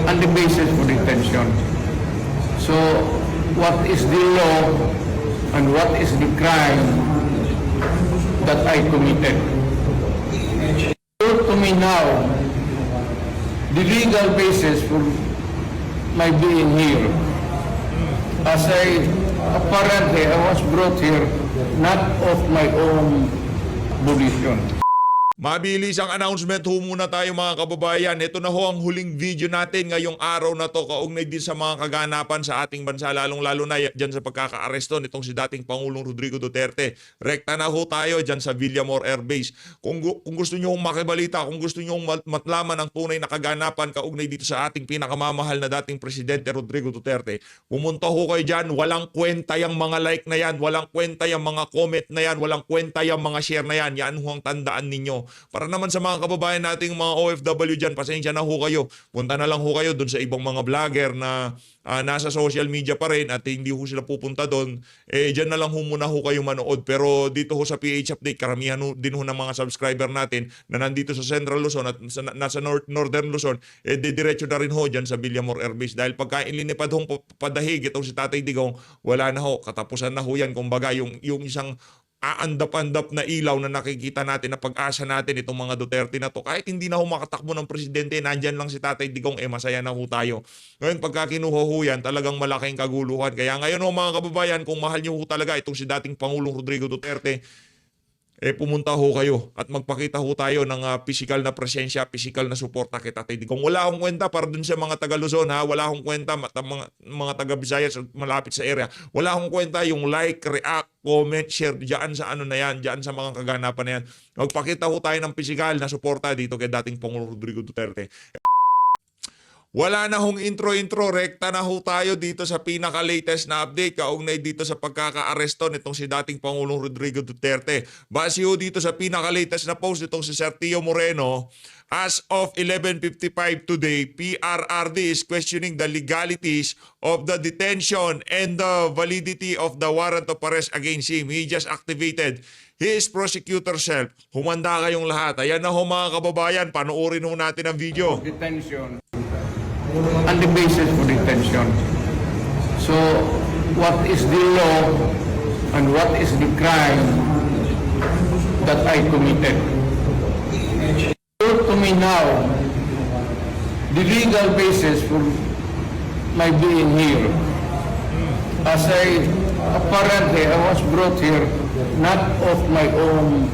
and the basis for detention. So, what is the law and what is the crime that I committed? To me now, the legal basis for my being here, as apparently I was brought here not of my own volition. Mabilis ang announcement ho muna tayo mga kababayan. Ito na ho ang huling video natin ngayong araw na to kaugnay din sa mga kaganapan sa ating bansa, lalong-lalo na dyan sa pagkakaaresto nitong si dating Pangulong Rodrigo Duterte. Rekta na ho tayo dyan sa Villamor Air Base. Kung gusto nyo makibalita, kung gusto nyo matlaman ang tunay na kaganapan kaugnay dito sa ating pinakamamahal na dating Presidente Rodrigo Duterte, pumunta ho kayo dyan. Walang kwenta yung mga like na yan, walang kwenta yung mga comment na yan, walang kwenta yung mga share na yan. Yan ho ang tandaan ninyo. Para naman sa mga kababayan nating mga OFW dyan, pasensya na ho kayo. Punta na lang ho kayo dun sa ibang mga vlogger na nasa social media pa rin at hindi ho sila pupunta doon. Dyan na lang ho muna ho kayo manood. Pero dito ho sa PH Update, karamihan ho, din ho ng mga subscriber natin na nandito sa Central Luzon at nasa Northern Luzon, didiretso na rin ho dyan sa Villamor Air Base. Dahil pagka ilinipad hong padahig itong si Tatay Digong, wala na ho, katapusan na ho yan. Kumbaga yung isang aandap-andap na ilaw na nakikita natin na pag-asa natin itong mga Duterte na to. Kahit hindi na ho makatakbo ng presidente, nandyan lang si Tatay Digong, masaya na ho tayo. Ngayon, pagka kinuha ho yan, talagang malaking kaguluhan. Kaya ngayon ho mga kababayan, kung mahal nyo ho talaga itong si dating Pangulong Rodrigo Duterte, pumunta ho kayo at magpakita ho tayo ng physical na presensya, physical na suporta kay Tatay Digong. Wala akong kwenta para dun sa mga taga Luzon, ha? Wala akong kwenta mga taga Visayas malapit sa area. Wala akong kwenta yung like, react, comment, share diyan sa ano na yan, diyan sa mga kaganapan na yan. Magpakita ho tayo ng physical na suporta dito kay dating Pangulong Rodrigo Duterte. Wala na hong intro-intro, rekta na ho tayo dito sa pinaka-latest na update kaugnay dito sa pagkaka-aresto nitong si dating Pangulong Rodrigo Duterte. Base ho dito sa pinaka-latest na post nitong si Sir Tio Moreno, as of 11:55 today, PRRD is questioning the legalities of the detention and the validity of the warrant of arrest against him. He just activated his prosecutor self. Humanda kayong lahat. Ayan na ho mga kababayan, panoorin ho natin ang video. Detention and the basis for detention. So, what is the law and what is the crime that I committed? To me now, the legal basis for my being here, as apparently I was brought here not of my own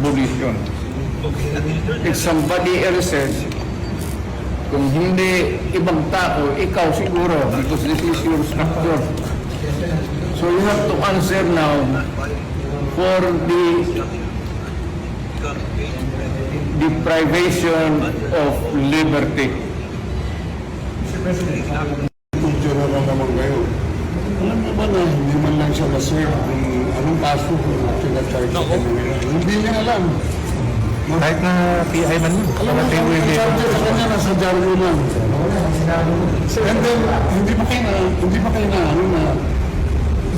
volition. If somebody else says, kung hindi ibang tao, ikaw siguro, because this is your structure. So you have to answer now for the deprivation of liberty. Kung general naman kayo, alam mo ba na hindi man lang siya na-serve kung anong kaso kung sinacharge sa kanila. Hindi niya alam. Kahit na PI man yun. Alam mo, ang charge sa kanya nasa Jargo lang. And then, hindi pa kayo na,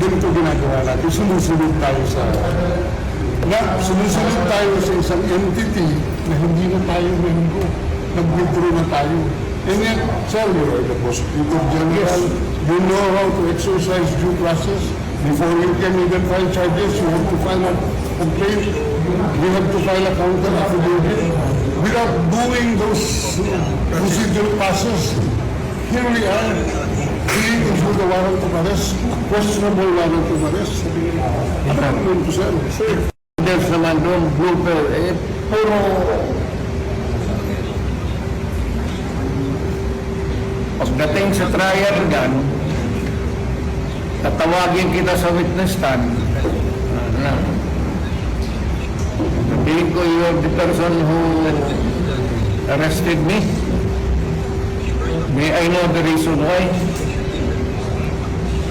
ganito ginagawa natin. Sumusunod tayo sa isang entity na hindi na tayo membo. Nag-withdraw na tayo. And yet, sir, you are the prosecutor general. You know how to exercise due process. Before you can even file charges, you have to file a complaint. We have to file a counter affidavit. Without doing those procedural process, here we are, being issued a warrant of arrest, questionable warrant of arrest. Ano ang naman ito, sir? There's naman doon, blooper, puro pagdating sa trial gan, tatawagin kita sa witness stand. Sabihin ko, you're the person who arrested me. May I know the reason why?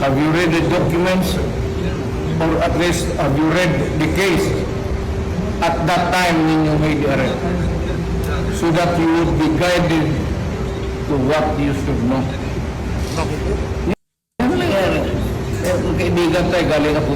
Have you read the documents? Or at least, have you read the case at that time when you made the arrest? So that you would be guided to what you should know. Ano lang yan? Kung kaibigan tayo, galing ako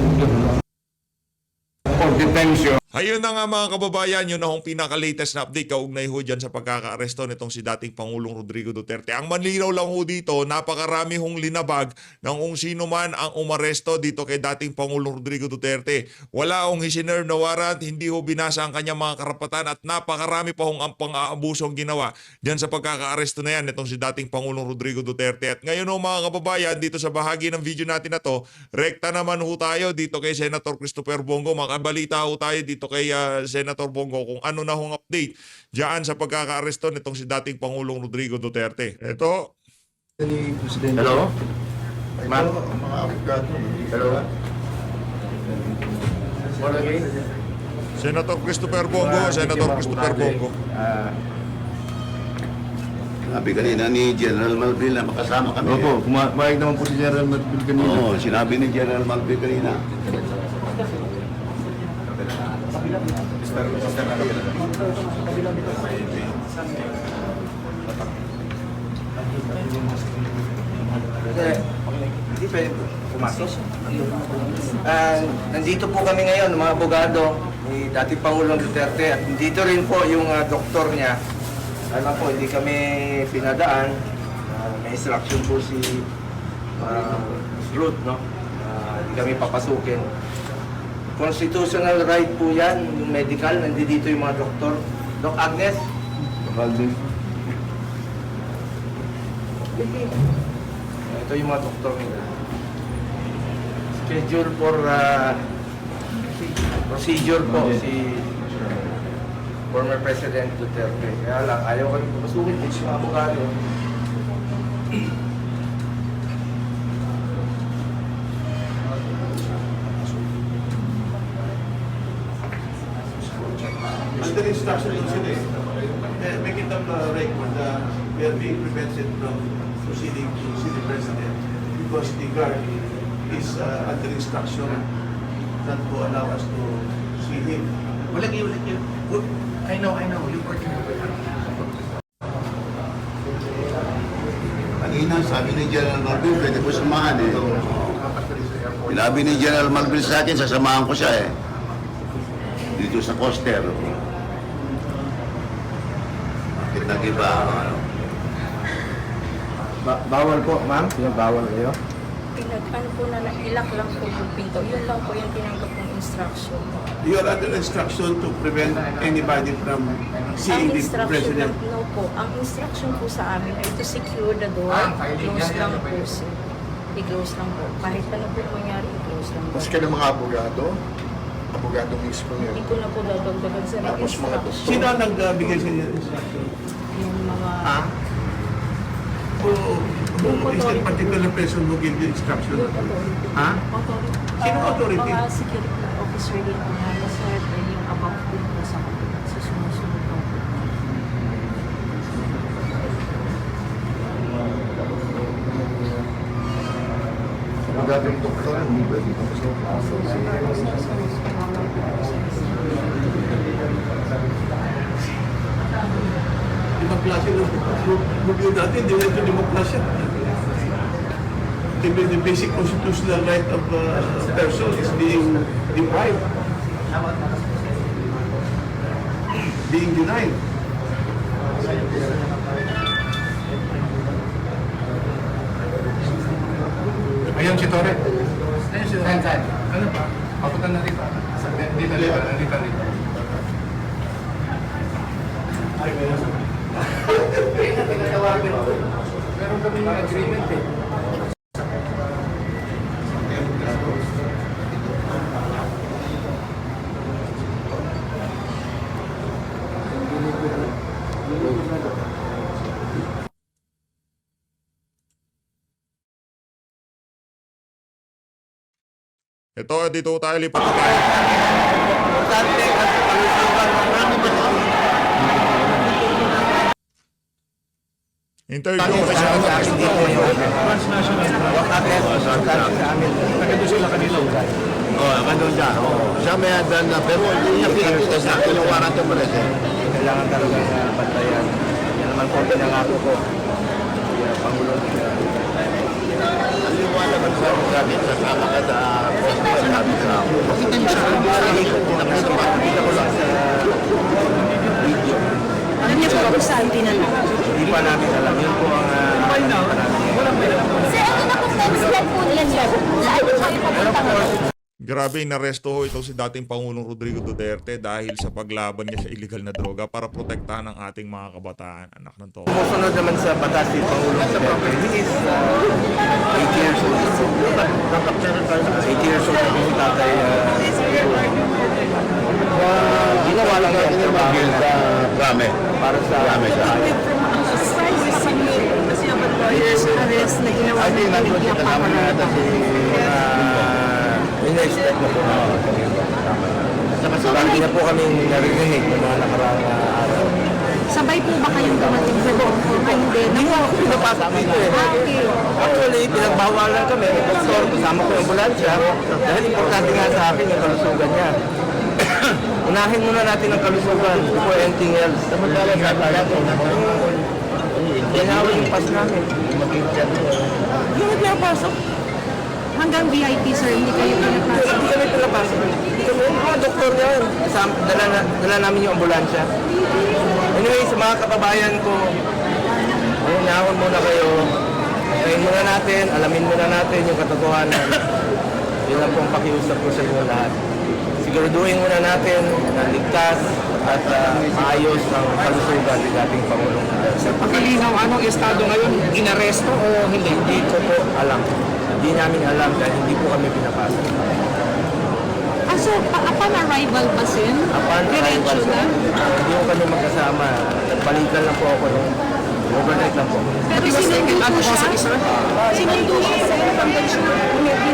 for detention. Ayun na nga mga kababayan, yun na hong pinaka-latest na update kaugnay ho dyan sa pagkaka-aresto nitong si dating Pangulong Rodrigo Duterte. Ang manlinaw lang ho dito, napakarami hong linabag ng kung sino man ang umaresto dito kay dating Pangulong Rodrigo Duterte. Wala hong isinerve na warrant, hindi ho binasa ang kanyang mga karapatan at napakarami pa hong ang pang-aabuso ang ginawa dyan sa pagkaka-aresto na yan nitong si dating Pangulong Rodrigo Duterte. At ngayon ho mga kababayan, dito sa bahagi ng video natin na to, rekta naman ho tayo dito kay Senator Christopher Bongo. Makabalita ho tayo dito kay Senator Bongo kung ano na hong update diyan sa pagkaka-aresto nitong si dating Pangulong Rodrigo Duterte. Ito. Hello? Ma'am? Hello? Senator Christopher Bongo, Senator Christopher Bongo. Sabi kanina ni General Malville na makasama kami. Opo, kumain naman po si General Madbil kanina. Oo, sinabi ni General Malville kanina. Hindi pwede pumasok. Nandito po kami ngayon, mga abogado ni dating Pangulong Duterte at dito rin po yung doktor niya. Alam po, hindi kami pinadaan. May instruction po si Ruth, no? Hindi kami papasukin. Constitutional right po yan, yung medical, nandito yung mga doktor. Doc Agnes? Alvin. Ito yung mga doktor nila. Schedule for procedure po si former President Duterte. Kaya lang, ayaw kami pumasukin din si mga abogado. Under instruction incident, make it up record we are being prevented from proceeding to see the President because the guard is under instruction not to allow us to see him. Walang yun. I know. You're working with her. Kanina, sabi ni General Malville, pwede ko samahan eh. Sinabi ni General Malville sa akin, sasamahan ko siya eh. Dito sa Coster. Bakit nag-iba? Ano? Bawal po, ma'am? Bawal kayo? Ano po na ilak lang po yung pinto. Yun lang po yung tinanggap kong instruction. You are under instruction to prevent anybody from seeing Ang the instruction President. no po. Ang instruction po sa amin ay to secure the door. Close lang po, sir. I-close lang po. Kahit ano po mangyari, i-close lang po. Mas ka ng mga abogado mismo yun. Hindi ko na po dadagdagan sa Tapos mga instruction. Sino ang nagbigay sa inyo ng instruction? Yung mga... Who is that particular person who gave the instruction? Ha? Authority. Sino authority? Mga security officer din po na sir, yung above din po sa kanila. Sa sumusunod po. Abogado yung doktor, hindi pwede. Limang klase ng review natin, hindi natin limang klase. The basic constitutional right of a person is being deprived. Being denied. Ayun si Tore. Saan? Ano pa? Papunta na rito. Dito. Meron kami ng agreement eh. Ito, dito tayo lipat na tayo. Importante at kalusugan ng namin Interview ko kay Senator Christopher Bongo. Ganun siya. Siya may adan na, pero hindi niya pinag-test na kinuha natin mo rin. Kailangan talaga na bantayan. Yan naman po pinangako ko. Pangulong Aliwanag ang sabi natin, sasama ka sa festival natin sa ako. Nakita ko lang sa video. Alam niyo po kung saan dinala? Hindi pa namin alam. Yun po ang alam pa namin. Sir, ano na kung next step po niyan, sir? Saan po kayo papunta ngayon? Grabe, inaresto ho itong si dating Pangulong Rodrigo Duterte dahil sa paglaban niya sa illegal na droga para protektahan ang ating mga kabataan. Anak ng to. Sumusunod naman sa batas si Pangulong Duterte. He is 8 years old. 8 years old na si tatay. Ginawa lang yan sa bahay na Rame. para sa Arrest na ginawa I think ng nandun media siya kasama na ata si in-expect na po na Lagi na po kami narinig ng mga nakaraang araw. Sabay po ba kayong dumating sa doon? O hindi? Hindi mo ako pinapasok dito eh. Okay. Actually, pinagbawalan kami. Doktor, kasama ko yung ambulansya. Dahil importante nga sa akin yung kalusugan niya. Unahin muna natin ang kalusugan before anything else. Samantala sa natin. Ginawin yung pass namin. Hindi kami pinapasok. Hanggang VIP, sir, hindi kayo pinapasok. Hindi kami pinapasok. Hindi kami. Mga doktor niya yun. Dala namin yung ambulansya. Anyway, sa mga kababayan ko, hinahon muna kayo. Tayin muna natin, alamin muna natin yung katotohanan. Yun lang pong pakiusap ko sa inyo lahat. Siguraduhin muna natin na ligtas at maayos ang kalusugan ng ating Pangulong. Sa pakalinaw, anong estado ngayon? Inaresto o hindi? Hindi ko po alam. Hindi namin alam dahil hindi po kami pinapasok. So, upon arrival ba, sir? Upon Diretso arrival, na? hindi ko kami magkasama. Nagpalitan lang po ako nung overnight lang po. Pero sinundo po siya? Sinundo siya, sir?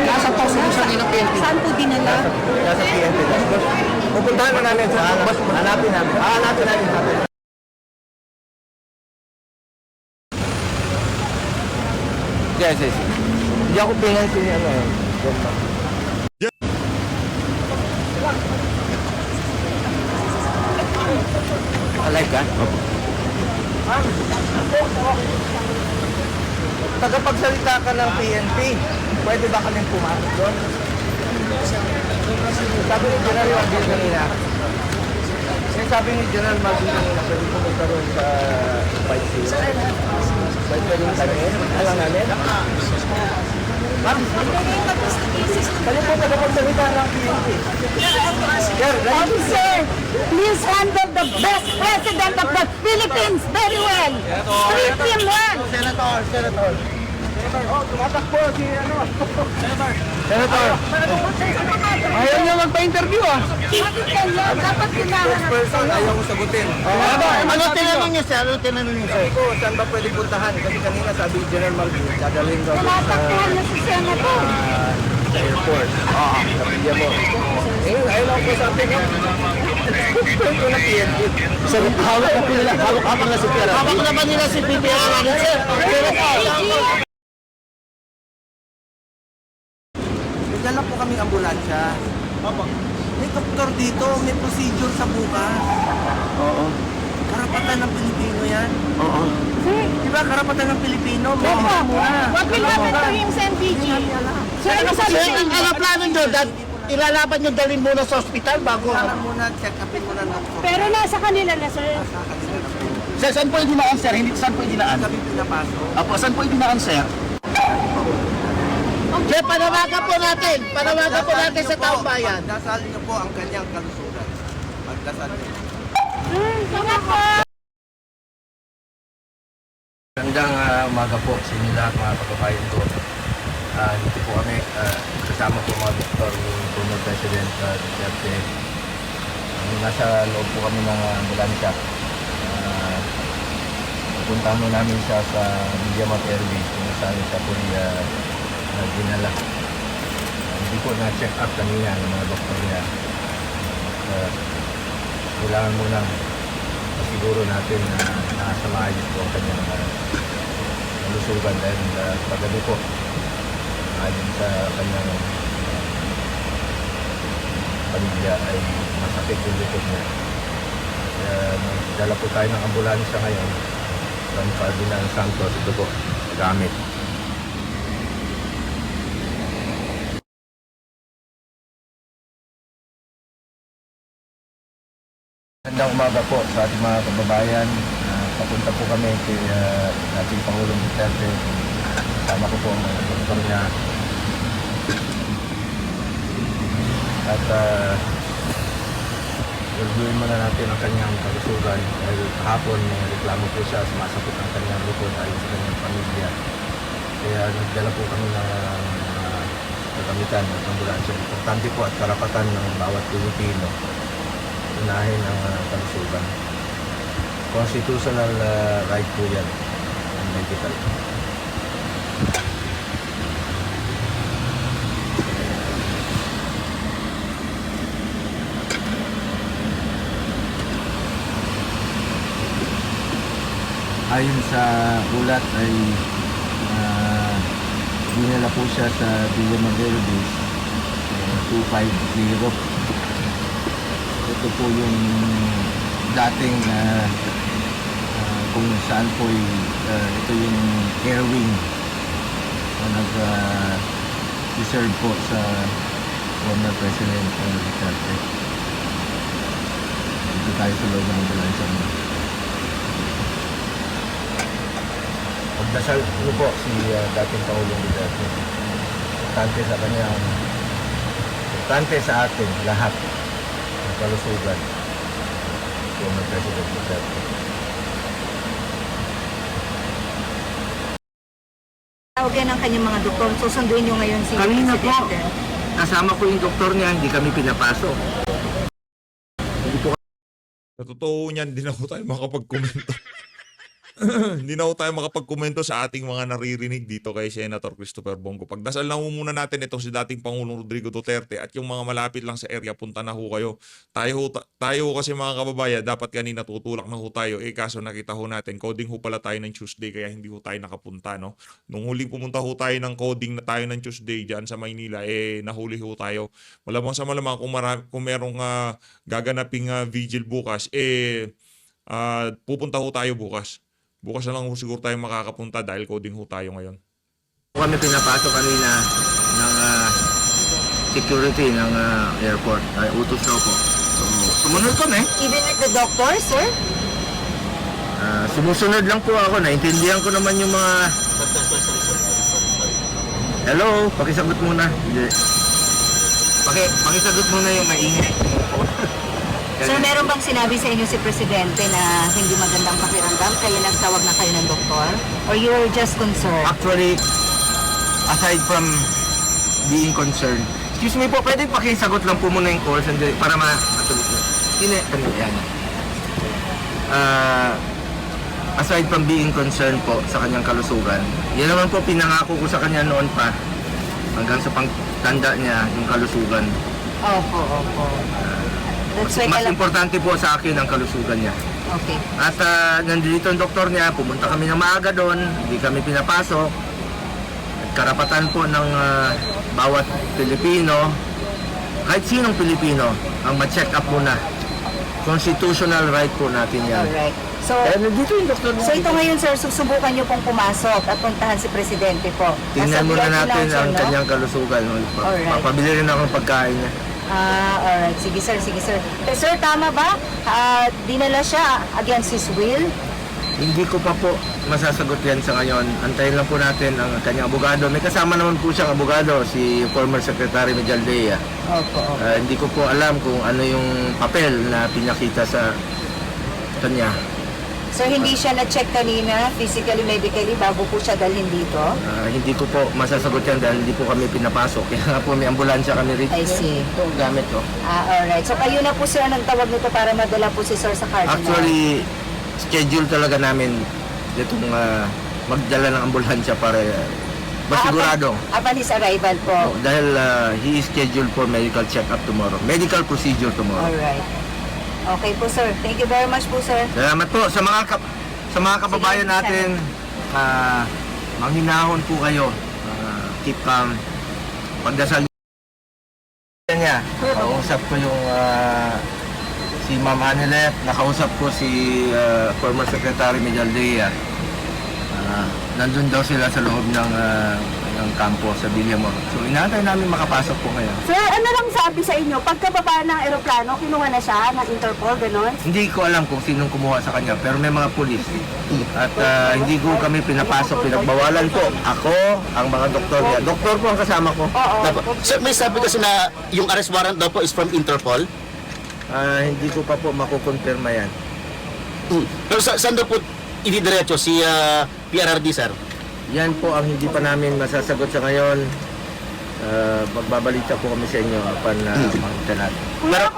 Nasa prosecution ng PNP. Saan po dinala? Nasa PNP lang. Pupuntahan na namin sa hanapin namin. Hanapin namin sa atin. Yes, yes. Hindi ako pinansin ni ano eh. Alive ka? Opo. Tagapagsalita ka ng PNP, pwede ba kaming pumasok doon? Sabi ni General Marbil kanina, sabi ni General Marbil kanina, pwede pumunta doon sa White Sea. Pwede rin kami, alam namin. Ma'am, kali po tagapagsalita ng PNP. Officer, please handle the best president of the Philippines very well. Treat him well. Senator. Oh, tumatakbo si ano. Senator. Ayaw niya magpa-interview ah. Bakit kaya? Dapat kailangan Person, ayaw mo sagutin. Ano tinanong niyo sir? Ano tinanong niyo sir? Sabi ko, saan ba pwede puntahan? Kasi kanina sabi ni General Marbil, dadalhin daw doon Tinatakbuhan na si Senator. sa airport. Kapilya mo. Ayaw lang po sabi ko. Ko na PNP. Sir, hawak na po nila. Hawak na si PRRD. Hawak naman nila si PPRRD sir. May dala po kaming ambulansya. May doktor dito, may procedure sa bukas. Oo. Karapatan ng Pilipino yan. Oo. Di ba karapatan ng Pilipino? May dito muna. What will happen to him, SNPG? Sir, ano sabi Sir, sa ang inyo? plano nyo, ilalaban nyo dalhin muna sa ospital bago. Kailangan muna, check upin muna ng doktor. Pero nasa kanila na, sir. Sir, saan po yung dinaan sir? Hindi saan po yung dinaan? Kami pinapasok. Apo, saan po yung dinaan sir? Sir, panawagan po natin. Panawagan po natin sa taong bayan. Pagdasal niyo po ang kanyang kalusugan. Pagdasal niyo. Salamat po. Magandang umaga po sa inyo lahat mga kababayan ko. Dito po kami kasama po mga doktor ni former President Duterte. Nasa loob po kami ng ambulansya. Pupuntahan mo namin siya sa Mediamat Airways kung saan siya po dinala. Hindi po na-check up kanina ng mga doktor niya. Kailangan muna siguro natin na nasa maayos po ang kanyang kalusugan dahil paggabi po ayon sa kanyang pamilya ay masakit yung likod niya. Kaya dala po tayo ng ambulansya ngayon from Cardinal Santos. Ito po, gamit. Magandang umaga po sa ating mga kababayan. Papunta po kami kay ating Pangulong Duterte. Kasama ko po ang mga doktor niya. At reviewin muna natin ang kanyang kalusugan dahil kahapon may reklamo po siya, sumasakit ang kanyang likod ayon sa kanyang pamilya. Kaya nagdala po kami ng kagamitan at ambulansya. Importante po at karapatan ng bawat Pilipino. Unahin ang kalusugan. Constitutional right po yan ang medical. Ayon sa ulat ay dinala po siya sa Villa Madero Base 250. Ito po yung dating kung saan po ito yung air wing na nag-reserve po sa former President Duterte. Dito tayo sa loob ng ambulansya mo. Magdasal ano po si dating Pangulong Duterte. Importante sa kanya, importante sa atin lahat ang kalusugan former President Duterte. Tawagan ang kanyang mga doktor. Susunduin nyo ngayon si Kanina po, Presidente. kasama ko yung doktor niya, hindi kami pinapasok. Hindi po Sa totoo niyan, hindi na ho tayo makapag-komento. Hindi na ho tayo makapag-komento sa ating mga naririnig dito kay Senator Christopher Bongo. Pagdasal lang ho muna natin itong si dating Pangulong Rodrigo Duterte at yung mga malapit lang sa area, punta na ho kayo. Tayo ho kasi mga kababayan, dapat kanina tutulak na ho tayo. Kaso nakita ho natin, coding ho pala tayo ng Tuesday kaya hindi ho tayo nakapunta. No? Nung huling pumunta ho tayo ng coding na tayo ng Tuesday dyan sa Maynila, nahuli ho tayo. Malamang sa malamang kung merong gaganaping vigil bukas, pupunta ho tayo bukas. Bukas na lang siguro tayo makakapunta dahil coding ho tayo ngayon. kami pinapasok kanina ng security ng airport. Ay, utos daw po. So, sumunod kami. Even with the doctor, sir? Sumusunod lang po ako. Naintindihan ko naman yung mga... Hello, pakisagot muna. Hindi. Pakisagot muna yung maingay. Sir, meron bang sinabi sa inyo si Presidente na hindi magandang pakiramdam kaya nagtawag na kayo ng doktor? Or you were just concerned? Actually, aside from being concerned, excuse me po, pwede pakisagot lang po muna yung call sandali para matulog na. Yan. Aside from being concerned po sa kanyang kalusugan, yan naman po pinangako ko sa kanya noon pa hanggang sa pagtanda niya yung kalusugan. Opo. That's why Mas importante po sa akin ang kalusugan niya. Okay. At nandito ang doktor niya, pumunta kami ng maaga doon, hindi kami pinapasok. At karapatan po ng bawat Pilipino, kahit sinong Pilipino, ang ma-check up muna. Constitutional right po natin yan. Alright. So, Nandito yung doktor niya. so ito ngayon, sir, susubukan niyo pong pumasok at puntahan si Presidente po. Tingnan Nasa muna VIP natin lounge, ang no? kanyang kalusugan. Alright. Papabili rin ako ng pagkain niya. Alright. Sige, sir. Sir, tama ba? Dinala siya against his will? Hindi ko pa po masasagot yan sa ngayon. Antayin lang po natin ang kanyang abogado. May kasama naman po siyang abogado, si former Secretary Mejaldea. Opo. Hindi ko po alam kung ano yung papel na pinakita sa kanya. Sir, hindi siya na-check kanina, physically, medically, bago po siya dalhin dito? Hindi ko po masasagot yan dahil hindi po kami pinapasok. Kaya nga po may ambulansya kami rito. I see. Ito ang gamit ko. Alright. So, kayo na po sir ang nagtawag nito para madala po si Sir sa Cardinal? Actually, schedule talaga namin itong magdala ng ambulansya para masigurado. Upon his arrival po? Dahil he is scheduled for medical check-up tomorrow. Medical procedure tomorrow. Alright. Okay po sir. Thank you very much po sir. Salamat po sa mga kababayan Sige, natin. Manghinahon po kayo. Keep calm. Pagdasal niya. Nakausap ko yung si Ma'am Anelet. Nakausap ko si former Secretary Mejaldea. nandun daw sila sa loob ng kampo sa Villamor. So inaantay namin makapasok po ngayon. Sir, ano lang sabi sa inyo? Pagkababa ng eroplano, kinuha na siya ng Interpol, gano'n? Hindi ko alam kung sinong kumuha sa kanya, pero may mga pulis. At hindi ko kami pinapasok, pinagbawalan po. Ako, ang mga doktor niya. Doktor po ang kasama ko. Sir, may sabi kasi na yung arrest warrant daw po is from Interpol. Hindi ko pa po makukonfirma yan. Pero saan daw po ididiretso si PRRD, sir? Yan po ang hindi pa namin masasagot sa ngayon. Magbabalita po kami sa inyo makita natin. Kuya,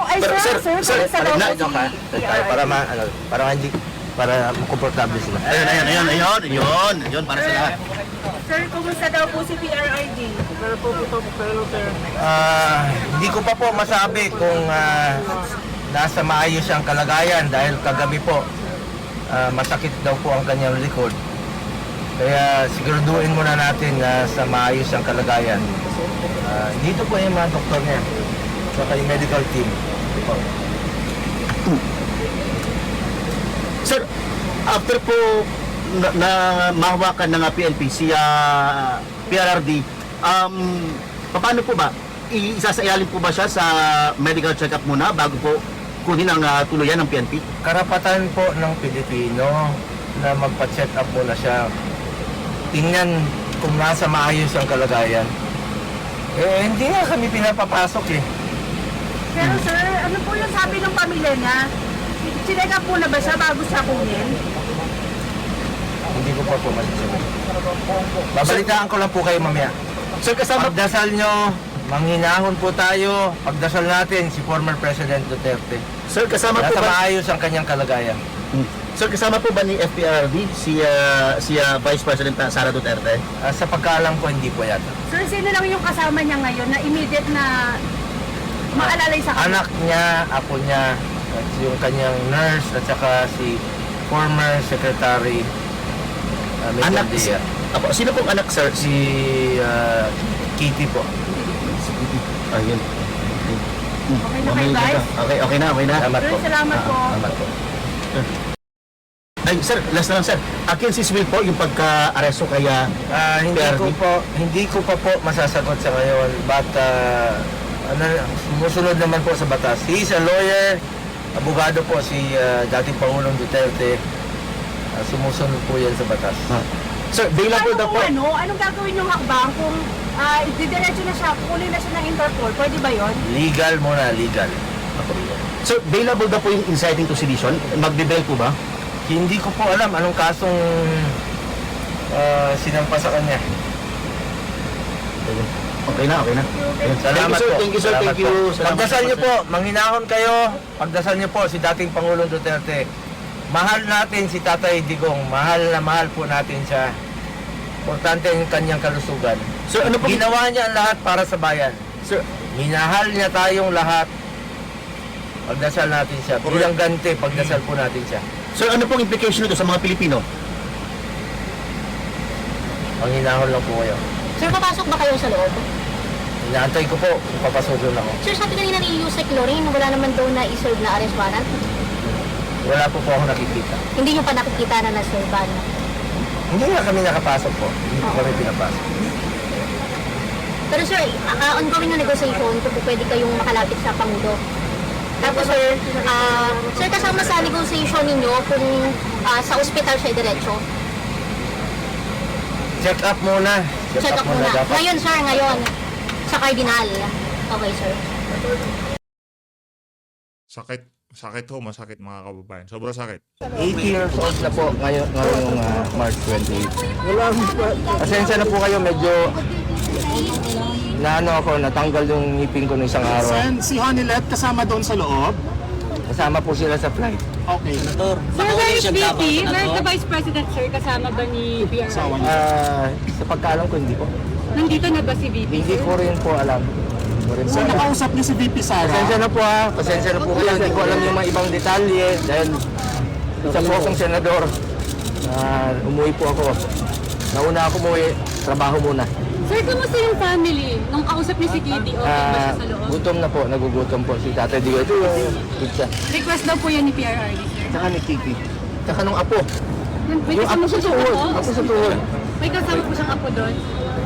Para komportable sila. Ayun, para sa lahat. Sir, kumusta daw po si PRRD? Hindi ko pa po masabi kung nasa maayos siyang kalagayan dahil kagabi po masakit daw po ang kanyang likod. Kaya siguraduhin muna natin na sa maayos ang kalagayan. Dito po yung mga doktor niya, saka yung medical team. Sir, after po na mahawakan ng PNP si PRRD, paano po ba? Isasayalin po ba siya sa medical check-up muna bago po kunin ang tuluyan ng PNP? Karapatan po ng Pilipino na magpa-check up muna siya. Tingnan kung nasa maayos ang kalagayan. Hindi nga kami pinapapasok eh. Pero sir, ano po yung sabi ng pamilya niya? Sineka po na ba siya bago siya kunin? Hindi ko pa po masasabi. Babalitaan ko lang po kayo mamaya. Sir, kasama Pagdasal nyo, manghinahon po tayo. Pagdasal natin si former President Duterte. Sir, kasama po Nasa ba? maayos ang kanyang kalagayan. Sir, kasama po ba ni FPRRD si Vice President Sara Duterte? Sa pagkaalam ko, hindi po yata. Sir, sino lang yung kasama niya ngayon na immediate na maalalay sa kanya? Anak niya, apo niya, at yung kanyang nurse, at saka si former Secretary Anak Medaldea. Apo, sino pong anak, sir? Si Kitty po. Ayun. Okay na kayo guys? Okay na. Salamat Sir, po. salamat po. Salamat po. Ay, sir, last na lang, sir. Akin si Will po yung pagka-aresto kaya Hindi ko pa po masasagot sa ngayon, but sumusunod naman po sa batas. He is a lawyer, abogado po si dating Pangulong Duterte. Sumusunod po yan sa batas. Sir, available daw po. Anong gagawin yung hakbang kung didiretso na siya, kunin na siya ng Interpol? Pwede ba yun? Legal muna, legal. Sir, available daw po yung inciting to sedition. Magbe-bail po ba? Hindi ko po alam anong kasong sinampa sa kanya. Okay na. Salamat po. Thank you, sir. Salamat Thank you. po. Salamat Pagdasal niyo sir. po, manghinahon kayo. Pagdasal niyo po si dating Pangulong Duterte. Mahal natin si Tatay Digong. Mahal na mahal po natin siya. Importante ang kanyang kalusugan. Sir, ano po? Ginawa niya ang lahat para sa bayan. Sir, Minahal niya tayong lahat. Pagdasal natin siya. Bilang ganti, pagdasal po natin siya. sir, ano pong implication nito sa mga Pilipino? Manghinahon lang po kayo. Sir, papasok ba kayo sa loob? Inaantay ko po, papasok ako. Sir, sabi kanina ni Yusek Lorin, wala naman daw na iserve na arrest warrant. Wala po ako nakikita. Hindi nyo pa nakikita na na-serve. Hindi nga kami nakapasok po. Hindi po kami pinapasok. Pero sir, ongoing na negotiation kung pwede kayong makalapit sa Pangulo. Tapos sir, sir kasama sa negotiation ninyo kung sa ospital siya diretso. Check up muna. Check up muna. dapat. Ngayon sir, ngayon. Sa Cardinal. Okay sir. Sakit ho, masakit mga kababayan. Sobrang sakit. 80 years old na po ngayong March 28. Pasensya na po kayo, medyo natanggal yung ngipin ko ng isang araw. Si Honilet kasama doon sa loob? Kasama po sila sa flight. Okay. Sir, where is VP? Where is the Vice President, sir? Kasama ba ni PRRD? Sa pagkaalam ko, hindi po. Nandito na ba si VP? Hindi ko rin po alam. So nakausap niyo si VP Sara? Pasensya na po ha. Pasensya na po kayo. Hindi ko alam yung mga ibang detalye dahil isa po akong senador. Umuwi po ako. Nauna ako umuwi. Trabaho muna. Sir, kamusta yung family? Nung kausap niyo si Kitty, okay ba siya sa loob? Gutom na po. Nagugutom po si Tatay Digo. Ito yung pizza. Request daw po yan ni PRRD, sir. Tsaka ni Kiki. Tsaka nung apo. May Yung apo kasama sa siya tuhod. ako. Apo sa tuhod. May kasama po siyang apo doon.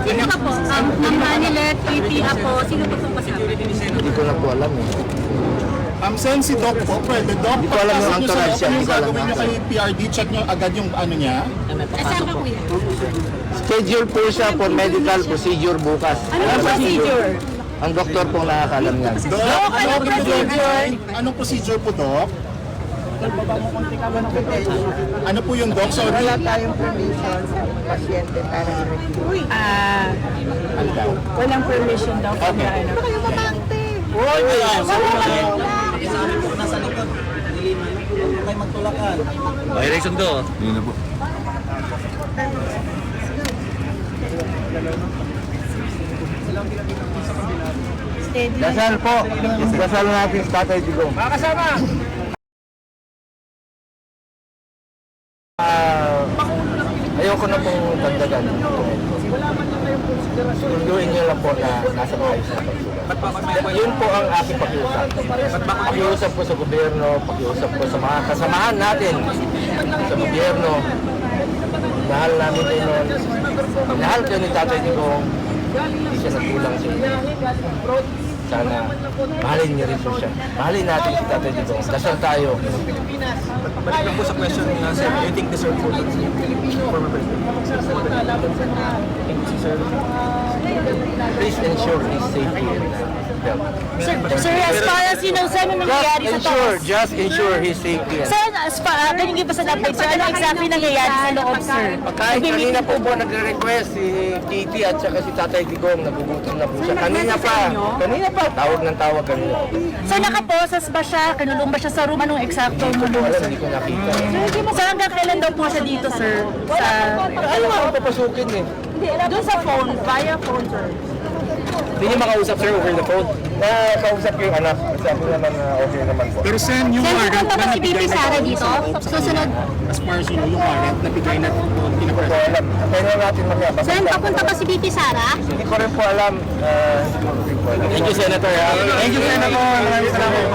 Sino ba po? Ang Manilet, Katie, apo. Sino po pong kasama? Hindi ko na po alam eh. Sen, si Doc po, pwede. Doc, Hindi ko alam yung entourage yan, hindi ko alam gagawin nyo kay PRD, check nyo agad yung ano niya. Kasama po yan. Schedule po siya for medical procedure bukas. Ano procedure? Ang doktor pong nakakalam yan. Doc, anong procedure? Anong procedure po, Doc? Ano po yung Doc? Sorry. Wala tayong permission sa pasyente para i-review. Walang permission daw kung ano. Kayo mabante. May reason to. Yun na po. Dasal po. Dasal natin sa Tatay Digong. Ayoko na pong dagdagan. Sunduin niyo lang po na nasa maayos na pagsulat. Yun po ang aking pakiusap. Pakiusap ko sa gobyerno, pakiusap ko sa mga kasamahan natin sa gobyerno. Mahal namin din nun. Mahal kayo ni Tatay Digong. Hindi siya nagkulang sa inyo. Sana mahalin niyo rin po siya. Mahalin natin si Tatay Digong. Dasal tayo. Balik lang po sa question nga, sir. Do you think deserve po the former president? Please ensure his safety and health. Sir, as far as you know, sir, ano nangyayari sa taas? Just ensure his safety and Sir, as far, can you give us an update, sir? Ano exactly nangyayari sa loob, sir? Kahit kanina po nagre-request si Kitty at saka si Tatay Digong, nagugutom na po siya. Kanina pa, tawag ng tawag kanina. Sir, nakaposas ba siya? Kinulong ba siya sa room? Anong eksakto mulong, Alam, sir? hindi ko nakita. Sir, hanggang kailan daw po siya dito, sir? Ano nga ang papasukin eh? Doon sa phone, via phone, sir. Hindi niya makausap sir over the phone. Nakausap ko yung anak. Sabi naman na okay naman po. Pero Sen, yung Sir, warrant pupunta na ba si nabigay Bibi na Sara dito? Susunod. as far as you know, yung warrant nabigay na po, Hindi ko pinapresent. alam. Kaya natin magkabasa. Sir, papunta ba si Bibi Sara? Hindi ko rin po alam. Thank you, Senator. Thank you, Senator. Maraming salamat.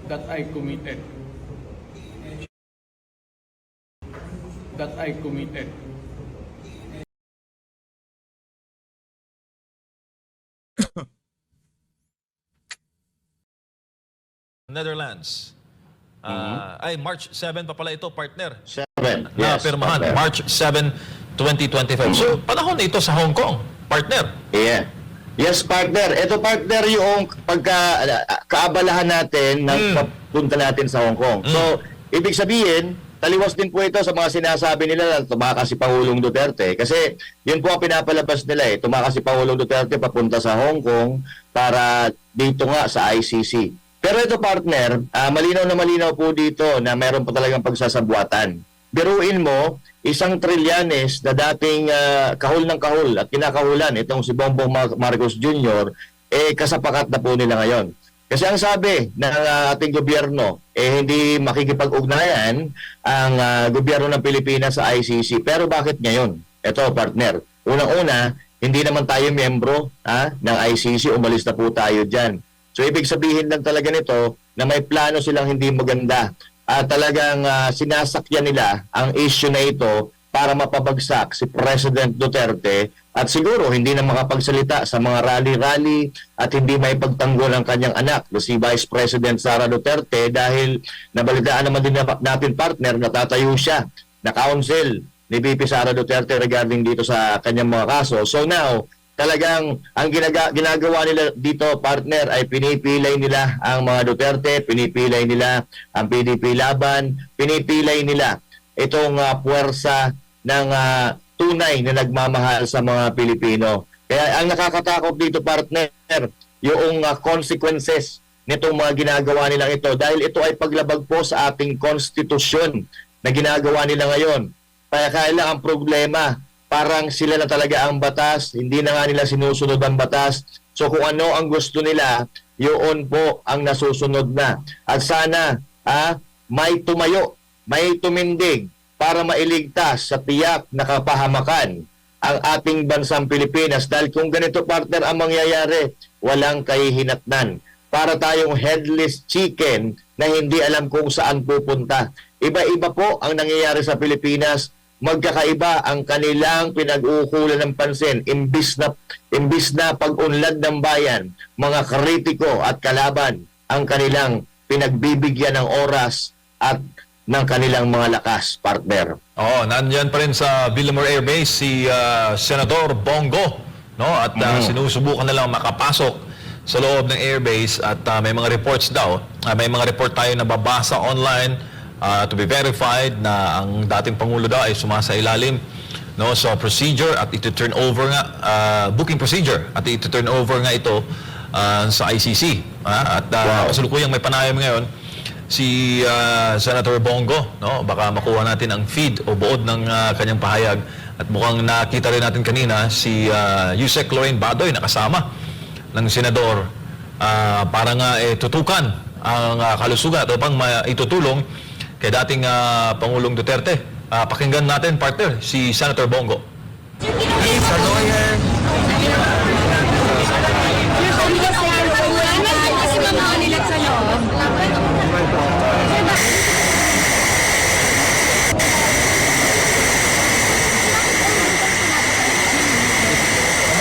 That I committed. That I committed. Netherlands. Ay, March 7 pa pala ito, partner. 7. Na pirmahan. March 7, 2025. So, panahon na ito sa Hong Kong, partner. Yeah. Yes, partner. Ito, partner, yung kaabalahan natin ng papunta natin sa Hong Kong. So, ibig sabihin, taliwas din po ito sa mga sinasabi nila na tumakas si Pangulong Duterte. Kasi yun po ang pinapalabas nila eh. Tumakas si Pangulong Duterte papunta sa Hong Kong para dito nga sa ICC. Pero ito, partner, malinaw na malinaw po dito na meron pa talagang pagsasabuatan. Biruin mo, 1 trilyanes na dating kahul ng kahul at kinakahulan itong si Bongbong Marcos Jr., kasapakat na po nila ngayon. Kasi ang sabi ng ating gobyerno, hindi makikipag-ugnayan ang gobyerno ng Pilipinas sa ICC. Pero bakit ngayon? Ito, partner. Unang-una, hindi naman tayo miyembro ng ICC, umalis na po tayo dyan. So, ibig sabihin lang talaga nito na may plano silang hindi maganda. Talagang sinasakyan nila ang issue na ito para mapabagsak si President Duterte at siguro hindi na makapagsalita sa mga rally-rally at hindi may pagtanggol ang kanyang anak, si Vice President Sara Duterte, dahil nabalitaan naman din natin, partner, natatayo siya na counsel ni VP Sara Duterte regarding dito sa kanyang mga kaso. So now, talagang ang ginagawa nila dito, partner, ay pinipilay nila ang mga Duterte, pinipilay nila ang PDP Laban, pinipilay nila itong puwersa ng tunay na nagmamahal sa mga Pilipino. Kaya ang nakakatakot dito, partner, yung consequences nitong mga ginagawa nilang ito dahil ito ay paglabag po sa ating konstitusyon na ginagawa nila ngayon. Kaya kailan ang problema, parang sila na talaga ang batas, hindi na nga nila sinusunod ang batas. So kung ano ang gusto nila, yun po ang nasusunod na. At sana may tumayo, may tumindig para mailigtas sa tiyak na kapahamakan ang ating bansang Pilipinas. Dahil kung ganito, partner, ang mangyayari, walang kahihinatnan. Para tayong headless chicken na hindi alam kung saan pupunta. Iba-iba po ang nangyayari sa Pilipinas. Magkakaiba ang kanilang pinag-uukulan ng pansin. Imbis na pag-unlad ng bayan, mga kritiko at kalaban ang kanilang pinagbibigyan ng oras at ng kanilang mga lakas, partner. Nandyan pa rin sa Villamor Air Base si Senator Bongo, no? At sinusubukan na lang makapasok sa loob ng airbase at may mga reports daw, may mga report tayo na babasa online to be verified na ang dating Pangulo daw ay sumasailalim, no, sa procedure at ito-turn over nga, booking procedure at ito-turn over nga ito sa ICC. At kasalukuyang may panayam ngayon si Senator Bongo, no? Baka makuha natin ang feed o buod ng kanyang pahayag at mukhang nakita rin natin kanina si Yusek Lorraine Badoy na kasama ng senador para nga tutukan ang kalusugan at upang itutulong kay dating Pangulong Duterte. Pakinggan natin, partner, si Senator Bongo. Sa lawyer. Kasi mga nila sa loob.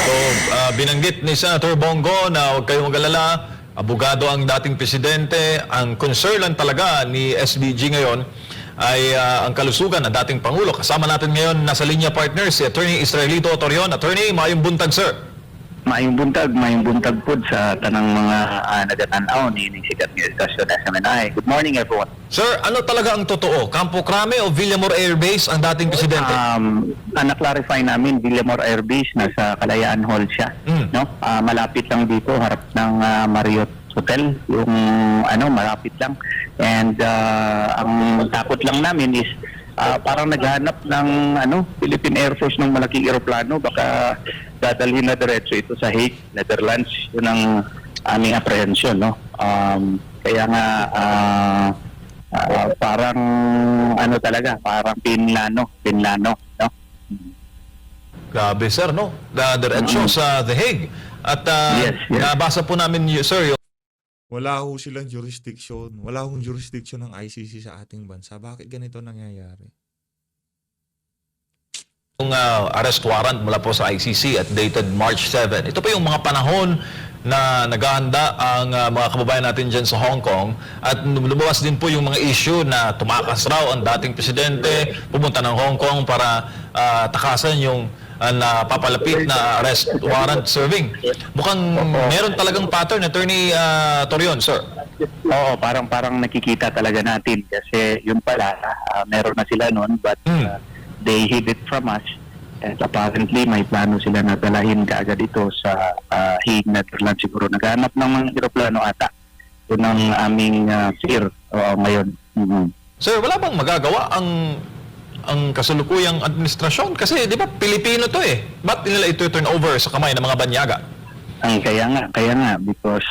So, binanggit ni Senator Bongo na huwag kayong mag-alala, abogado ang dating presidente. Ang concern lang talaga ni SBG ngayon ay ang kalusugan ng dating Pangulo. Kasama natin ngayon, nasa linya, partner, si Attorney Israelito Torion. Attorney, maayong buntag, sir. Maayong buntag po sa tanang mga nagatanaw ni sikat ng estasyon SMNI. Good morning, everyone. Sir, ano talaga ang totoo? Campo Crame o Villamor Air Base ang dating presidente? Na-clarify namin, Villamor Air Base, nasa Kalayaan Hall siya. No? Malapit lang dito, harap ng Marriott Hotel, yung malapit lang. And ang takot lang namin is parang naghanap ng Philippine Air Force ng malaking eroplano, baka dadalhin na diretso ito sa Hague, Netherlands. Yun ang aming apprehension, no? Kaya nga parang talaga, parang pinlano, no? Grabe, sir, no? Diretso sa The Hague. At Yes. nabasa po namin, sir, yung Wala ho silang jurisdiction. Wala hong jurisdiction ng ICC sa ating bansa. Bakit ganito nangyayari? yung arrest warrant mula po sa ICC at dated March 7. Ito pa yung mga panahon na naghahanda ang mga kababayan natin dyan sa Hong Kong at lumabas din po yung mga issue na tumakas raw ang dating presidente, pumunta ng Hong Kong para takasan yung napapalapit na arrest warrant serving. Mukhang meron talagang pattern, Attorney Torion, sir. Oo, parang nakikita talaga natin kasi yun pala, meron na sila noon but they hid it from us. And apparently, may plano sila na dalahin kaagad ito sa Hague, Netherlands. Siguro naghanap ng mga aeroplano ata. Yun ang aming fear ngayon. Sir, wala bang magagawa ang kasalukuyang administrasyon? Kasi di ba Pilipino to eh. Ba't nila ito turn over sa kamay ng mga banyaga? Kaya nga because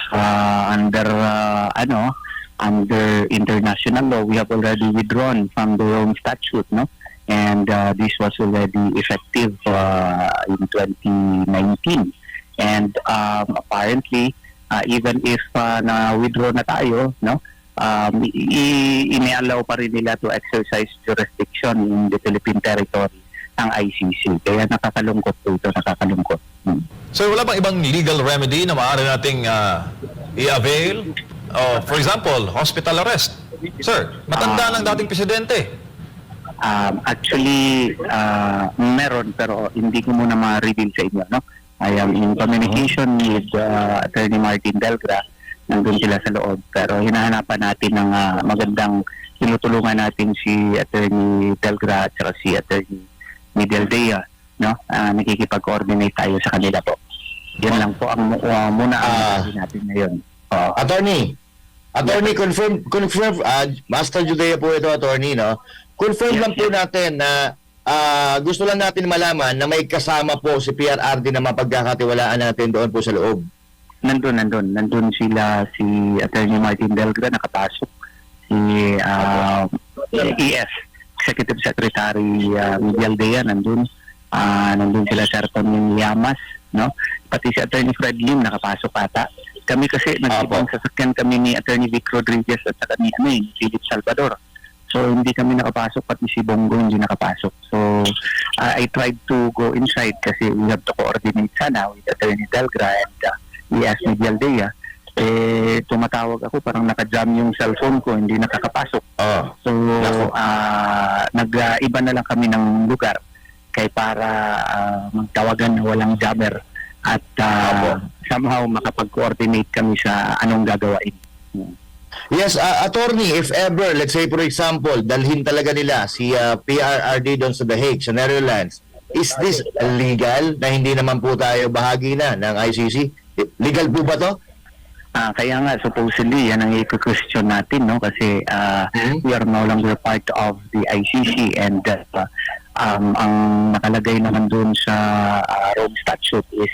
under international law, we have already withdrawn from the Rome Statute, no? And this was already effective in 2019. And apparently, even if na-withdraw na tayo, no, inialaw pa rin nila to exercise jurisdiction in the Philippine territory ng ICC. Kaya nakakalungkot po ito, nakakalungkot. Sir, wala bang ibang legal remedy na maaari nating i-avail? For example, hospital arrest. Sir, matanda ng dating presidente. Actually, meron pero hindi ko muna ma-reveal sa inyo. No? I am in communication with Attorney Martin Delgra. Nandun sila sa loob. Pero hinahanapan natin ng magandang tinutulungan natin si Attorney Delgra at saka si Attorney Miguel Dea. No? Nakikipag-coordinate tayo sa kanila po. Yan lang po ang muna ang natin ngayon. Attorney, Attorney, confirm, Master Judea po ito, attorney, no? Confirm lang po natin na gusto lang natin malaman na may kasama po si PRRD na mapagkakatiwalaan natin doon po sa loob. Nandun sila, si Attorney Martin Delgra nakapasok, si ES, Executive Secretary Miguel Dea nandun sila Sir Tony Llamas, no? Pati si Attorney Fred Lim nakapasok ata. Kami kasi nagtipang sasakyan kami ni Attorney Vic Rodriguez at saka ni Philip Salvador. So hindi kami nakapasok, pati si Bongo hindi nakapasok. So I tried to go inside kasi we have to coordinate sana with Attorney Delgra and ES Miguel Dea. Tumatawag ako, parang naka-jam yung cellphone ko, hindi nakakapasok. So nag-iba na lang kami ng lugar kay para magtawagan na walang jammer at somehow makapag-coordinate kami sa anong gagawain. Yes, attorney, if ever, let's say for example, dalhin talaga nila si PRRD doon sa The Hague, sa Netherlands, is this legal na hindi naman po tayo bahagi na ng ICC? Legal po ba to? Kaya nga, supposedly, yan ang i-question natin, no? Kasi we are no longer part of the ICC and ang nakalagay naman doon sa Rome Statute is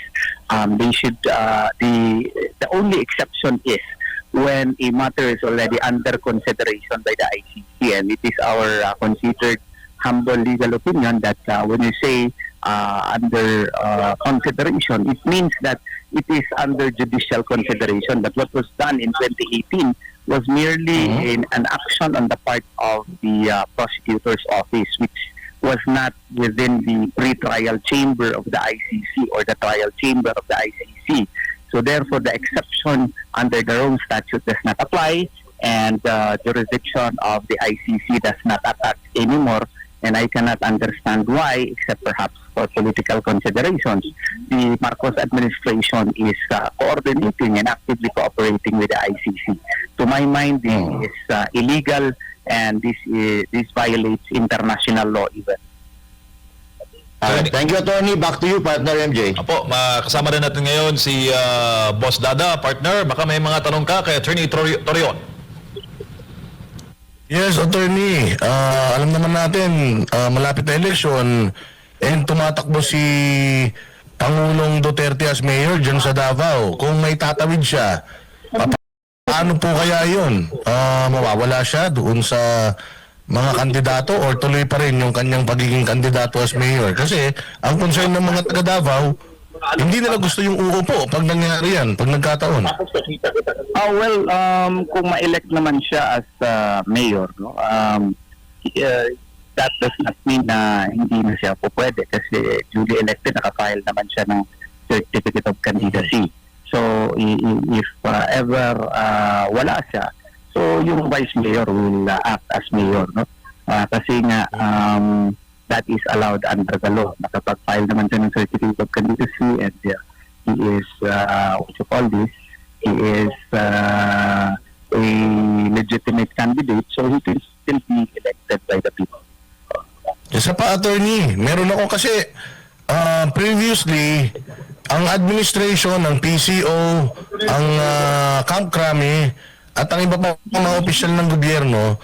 they should, the only exception is when a matter is already under consideration by the ICC, and it is our considered humble legal opinion that when you say under consideration, it means that it is under judicial consideration. But what was done in 2018 was merely an action on the part of the prosecutor's office, which was not within the pre-trial chamber of the ICC or the trial chamber of the ICC. So therefore, the exception under the Rome Statute does not apply, and the jurisdiction of the ICC does not attach anymore. And I cannot understand why, except perhaps for political considerations. The Marcos administration is coordinating and actively cooperating with the ICC. To my mind, this is illegal, and this violates international law even. Thank you, attorney. Back to you, partner MJ. Apo, makasama rin natin ngayon si Boss Dada, partner. Baka may mga tanong ka kay Attorney Torion. Yes, attorney. Alam naman natin, malapit na eleksyon and tumatakbo si Pangulong Duterte as mayor dyan sa Davao. Kung may tatawid siya, paano po kaya yun? Mawawala siya doon sa mga kandidato or tuloy pa rin yung kanyang pagiging kandidato as mayor? Kasi ang concern ng mga taga Davao, hindi nila gusto yung uupo pag nangyari yan, pag nagkataon. Kung ma-elect naman siya as mayor, no, that does not mean na hindi na siya po pwede kasi duly elected, nakafile naman siya ng certificate of candidacy. So if ever wala siya, so yung vice mayor will act as mayor, no? Kasi nga that is allowed under the law. Nakapag-file naman siya ng certificate of candidacy, and he is what you call this, he is a legitimate candidate, so he can still be elected by the people. Isa pa, attorney, meron ako kasi previously ang administration ng PCO, ang Camp Crame at ang iba pa mga opisyal ng gobyerno,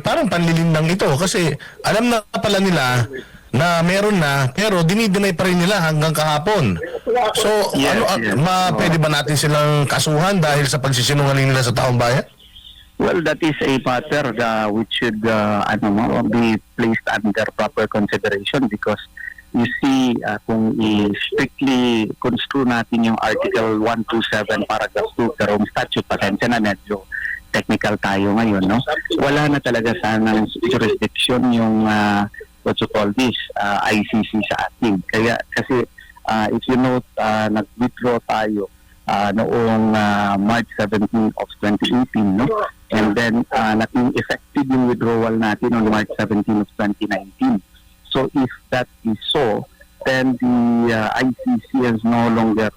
parang panlilindang ito kasi alam na pala nila na meron na pero dinideny pa rin nila hanggang kahapon. So, pwede ba natin silang kasuhan dahil sa pagsisinungaling nila sa taong bayan? Well, that is a matter which should be placed under proper consideration because you see, kung strictly construe natin yung Article 127 paragraph 2 sa Rome Statute, pasensya na medyo technical tayo ngayon, no? Wala na talaga sanang jurisdiction yung what you call this, ICC sa atin. Kasi if you note, nag-withdraw tayo noong March 17 of 2018, no? And then naging effective yung withdrawal natin on March 17 of 2019. So if that is so, then the ICC has no longer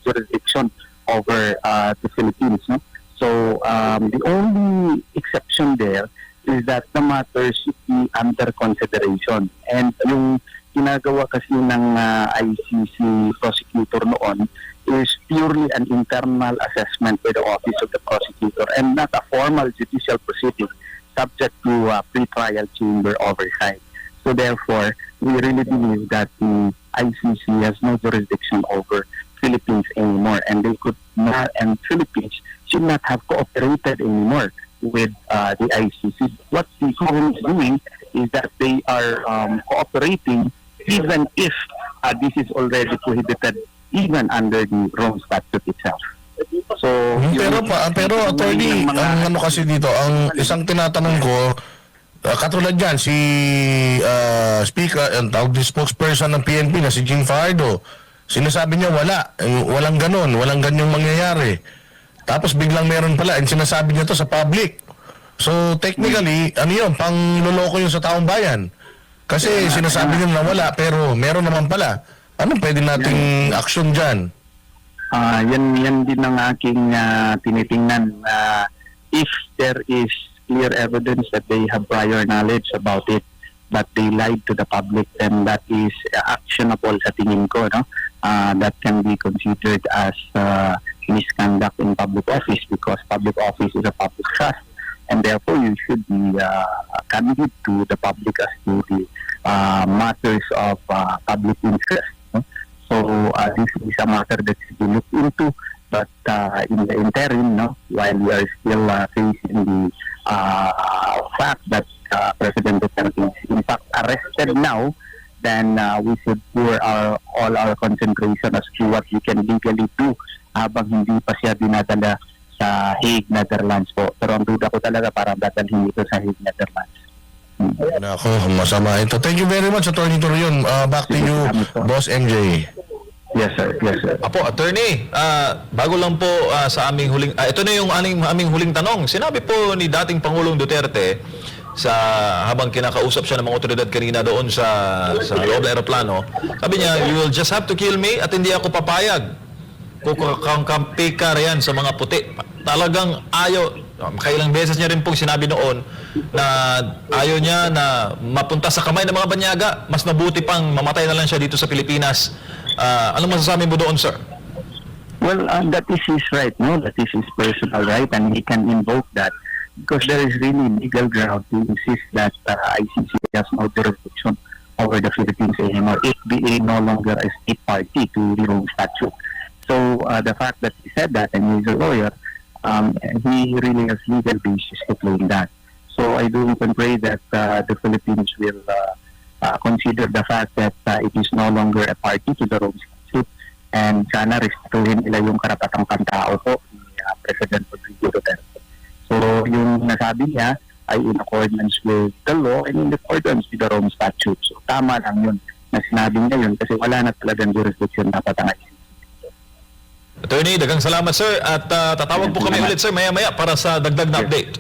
jurisdiction over the Philippines, no? So the only exception there is that the matter should be under consideration. And yung ginagawa kasi ng ICC prosecutor noon is purely an internal assessment by the Office of the Prosecutor and not a formal judicial proceeding subject to pre-trial chamber oversight. So therefore, we really believe that the ICC has no jurisdiction over Philippines anymore, and they could not, and Philippines should not have cooperated anymore with the ICC. What the government is doing is that they are cooperating even if this is already prohibited even under the Rome Statute itself. So, pero attorney, ang ano kasi dito, ang isang tinatanong ko, katulad yan, si speaker, ang tawag di spokesperson ng PNP na si Jing Fajardo, sinasabi niya walang ganon, walang ganyang mangyayari. Tapos biglang meron pala, and sinasabi niya to sa public. So technically, ano yun, pangloloko yun sa taong bayan. Kasi sinasabi niya na wala, pero meron naman pala. Anong pwede nating action dyan? Yan din ang aking tinitingnan. If there is clear evidence that they have prior knowledge about it, but they lied to the public, then that is actionable sa tingin ko, no? That can be considered as misconduct in public office, because public office is a public trust, and therefore you should be candid to the public as to the matters of public interest. No? So this is a matter that should be looked into, but in the interim, no, while we are still facing the fact that President Duterte is in fact arrested now, then we should pour all our concentration as to what we can legally do habang hindi pa siya dinadala sa Hague, Netherlands po. Pero ang duda ko talaga parang dadalhin ito sa Hague, Netherlands. Nako, masama ito. Thank you very much, Attorney Torion. Back to you, Boss MJ. Yes, sir. Yes, sir. Apo, attorney, bago lang po sa aming huling, ito na yung aming huling tanong. Sinabi po ni dating Pangulong Duterte habang kinakausap siya ng mga otoridad kanina doon sa loob ng aeroplano, sabi niya, you will just have to kill me at hindi ako papayag. Kukampi ka riyan sa mga puti. Talagang ayaw, kailang beses niya rin pong sinabi noon na ayaw niya na mapunta sa kamay ng mga banyaga. Mas mabuti pang mamatay na lang siya dito sa Pilipinas. Anong masasabi mo doon, sir? Well, that is his right, no? That is his personal right, and he can invoke that because there is really legal ground to insist that ICC has no jurisdiction over the Philippines anymore, if BA no longer a state party to the Rome Statute. So the fact that he said that, and he's a lawyer, he really has legal basis to claim that. So I do even pray that the Philippines will consider the fact that it is no longer a party to the Rome Statute, and sana respetuhin nila yung karapatang pantao po ni President Rodrigo Duterte. So yung nasabi niya ay in accordance with the law and in accordance with the Rome Statute. So tama lang yun na sinabi niya yun kasi wala na talagang jurisdiction dapat ang ICC. Attorney, dagang salamat, sir, at tatawag po kami ulit, sir, maya-maya para sa dagdag na update.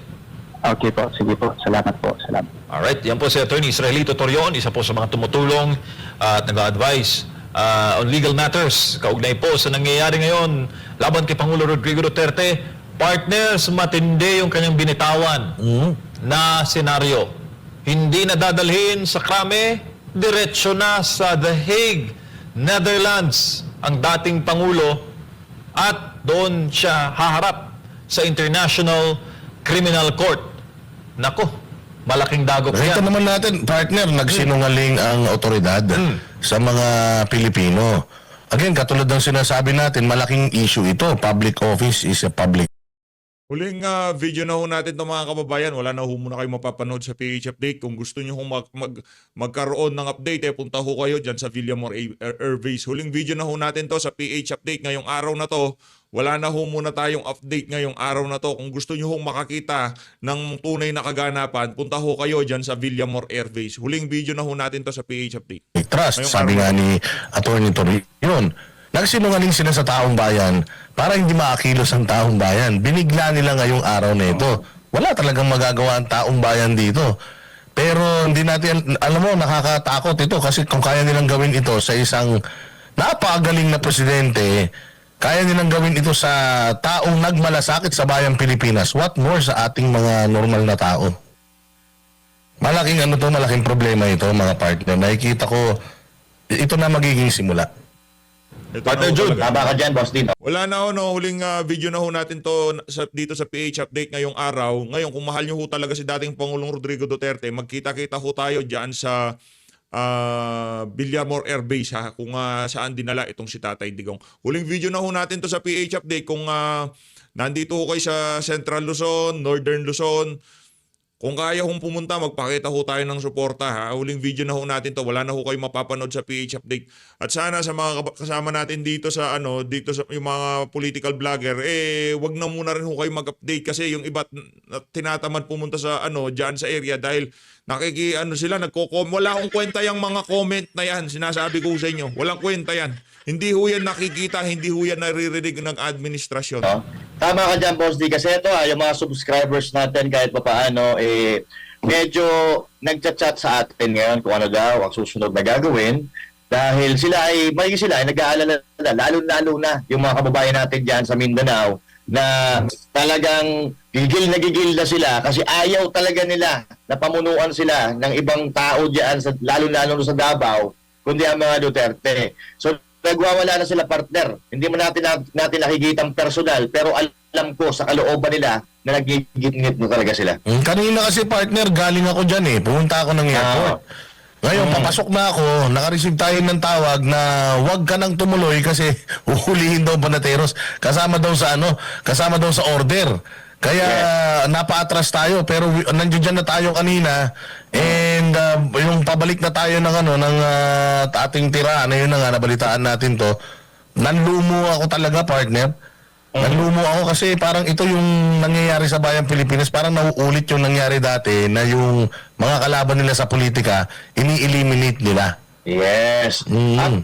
Okay po, sige po. Salamat po. Salamat. Alright, yan po si Attorney Israelito Torion, isa po sa mga tumutulong at nag-advise on legal matters. Kaugnay po sa nangyayari ngayon laban kay Pangulo Rodrigo Duterte. Partners, matindi yung kanyang binitawan na senaryo. Hindi na dadalhin sa krame, diretso na sa The Hague, Netherlands, ang dating Pangulo, at doon siya haharap sa International Criminal Court. Nako, malaking dagok yan. Ito naman natin, partner, nagsinungaling ang otoridad sa mga Pilipino. Again, katulad ng sinasabi natin, malaking issue ito. Public office is a public. Huling video na ho natin ito, mga kababayan. Wala na ho muna kayo mapapanood sa PH Update. Kung gusto nyo hong magkaroon ng update, punta ho kayo dyan sa Villamor Air Base. Huling video na ho natin to sa PH Update ngayong araw na to. Wala na ho muna tayong update ngayong araw na to. Kung gusto nyo hong makakita ng tunay na kaganapan, punta ho kayo dyan sa Villamor Air Base. Huling video na ho natin to sa PH Update. Trust, sabi nga ni Atty. Torion. Nagsinungaling sila sa taong bayan para hindi makakilos ang taong bayan. Binigla nila ngayong araw na ito. Wala talagang magagawa ang taong bayan dito. Pero hindi natin, alam mo, nakakatakot ito kasi kung kaya nilang gawin ito sa isang napakagaling na presidente, kaya nilang gawin ito sa taong nagmalasakit sa bayang Pilipinas. What more sa ating mga normal na tao? Malaking malaking problema ito, mga partner. Nakikita ko, ito na magiging simula. Ito Partner na ho Jude, talaga. tama ka dyan, Boss Din. Wala na ho, no? Huling video na ho natin to dito sa PH Update ngayong araw. Ngayon, kung mahal nyo ho talaga si dating Pangulong Rodrigo Duterte, magkita-kita ho tayo dyan sa Villamor Air Base, ha? Kung saan dinala itong si Tatay Digong. Huling video na ho natin to sa PH Update. Kung nandito ho kayo sa Central Luzon, Northern Luzon, kung kaya hong pumunta, magpakita ho tayo ng suporta, ha. Huling video na ho natin to. Wala na ho kayo mapapanood sa PH Update. At sana sa mga kasama natin dito sa dito sa yung mga political vlogger, wag na muna rin ho kayo mag-update kasi yung iba tinatamad pumunta sa diyan sa area dahil sila wala akong kwenta yung mga comment na yan. Sinasabi ko sa inyo, walang kwenta yan. Hindi ho yan nakikita, hindi ho yan naririnig ng administrasyon. Tama ka dyan, Boss D. Kasi ito, yung mga subscribers natin kahit pa paano, medyo nagchat-chat sa atin ngayon kung ano daw ang susunod na gagawin. Dahil sila ay nag-aalala, lalo-lalo na yung mga kababayan natin dyan sa Mindanao, na talagang gigil na sila kasi ayaw talaga nila na pamunuan sila ng ibang tao dyan, lalo-lalo sa Davao, kundi ang mga Duterte. So, nagwawala na sila, partner. Hindi mo natin nakikita ang personal, pero alam ko sa kalooban nila na nagigit-ngit na talaga sila. Kanina kasi, partner, galing ako dyan pumunta ako ng airport. Ngayon, papasok na ako, nakareceive tayo ng tawag na huwag ka nang tumuloy kasi uhulihin daw banateros. Kasama daw sa order. Kaya napaatras tayo pero nandiyan dyan na tayo kanina and yung pabalik na tayo ng ating tiraan na yun na nga nabalitaan natin to. Nanlumo ako talaga, partner. Nanlumo ako kasi parang ito yung nangyayari sa bayang Pilipinas, parang nauulit yung nangyari dati na yung mga kalaban nila sa politika ini-eliminate nila. Yes.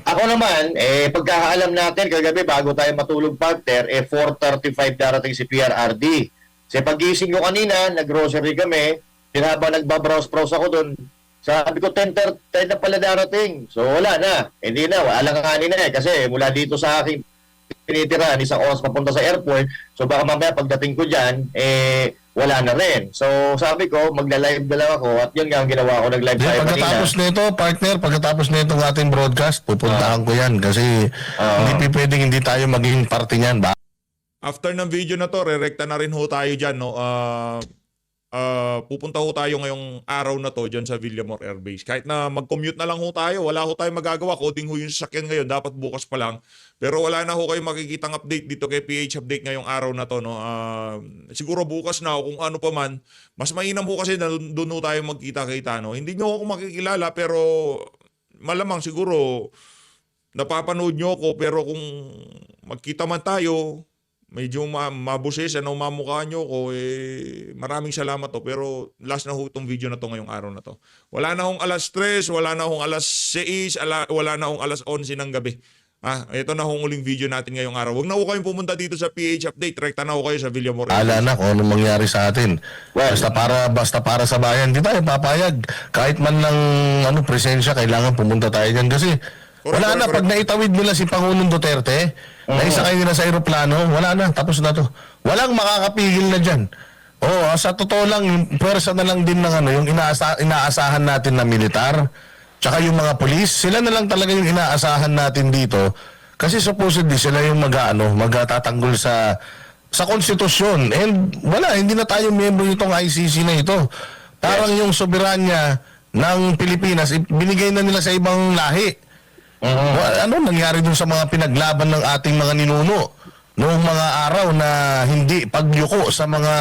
Ako naman, pagkakaalam natin kagabi bago tayo matulog, partner, 4:35 darating si PRRD. Kasi pag-gising ko kanina, nag-grocery kami, habang nagbabrowse-browse ako doon, sabi ko 10 na pala darating. So wala na. Hindi na, wala kang kanina kasi mula dito sa aking tinitirahan, isang oras papunta sa airport. So baka mamaya pagdating ko dyan, wala na rin. So sabi ko, magla-live na lang ako at yun nga ang ginawa ko, nag-live tayo kanina. Pagkatapos nito, partner, pagkatapos nito ng ating broadcast, pupuntahan ko yan kasi hindi pwedeng hindi tayo maging parte niyan. After ng video na to, rerekta na rin ho tayo dyan, no? Pupunta ho tayo ngayong araw na to dyan sa Villamor Air Base. Kahit na mag-commute na lang ho tayo, wala ho tayo magagawa. Coding ho yung sasakyan ngayon, dapat bukas pa lang. Pero wala na ho kayo makikitang update dito kay PH Update ngayong araw na to, no? Siguro bukas na kung ano pa man. Mas mainam ho kasi na doon ho tayo magkita-kita, no? Hindi nyo ako makikilala pero malamang siguro napapanood nyo ako pero kung magkita man tayo, medyo mabusis, mamukha nyo ko, maraming salamat to. Pero last na ho itong video na to ngayong araw na to. Wala na hong alas 3, wala na hong alas 6, wala na hong alas 11 ng gabi. Ito na hong uling video natin ngayong araw. Huwag na ho kayong pumunta dito sa PH Update. Rekta na ho kayo sa Villamor. Ala na kung anong mangyari sa atin. Basta para sa bayan, di tayo papayag. Kahit man lang presensya, kailangan pumunta tayo dyan kasi wala na, pag naitawid nila si Pangulong Duterte, naisakay nila sa aeroplano, wala na, tapos na to. Walang makakapigil na dyan. Sa totoo lang, yung pwersa na lang din ng yung inaasahan natin na militar, tsaka yung mga polis, sila na lang talaga yung inaasahan natin dito. Kasi supposedly sila yung magtatanggol sa konstitusyon. And wala, hindi na tayo miyembro nitong ICC na ito. Parang yung soberanya ng Pilipinas, binigay na nila sa ibang lahi. Ano nangyari dun sa mga pinaglaban ng ating mga ninuno noong mga araw na hindi pagyuko sa mga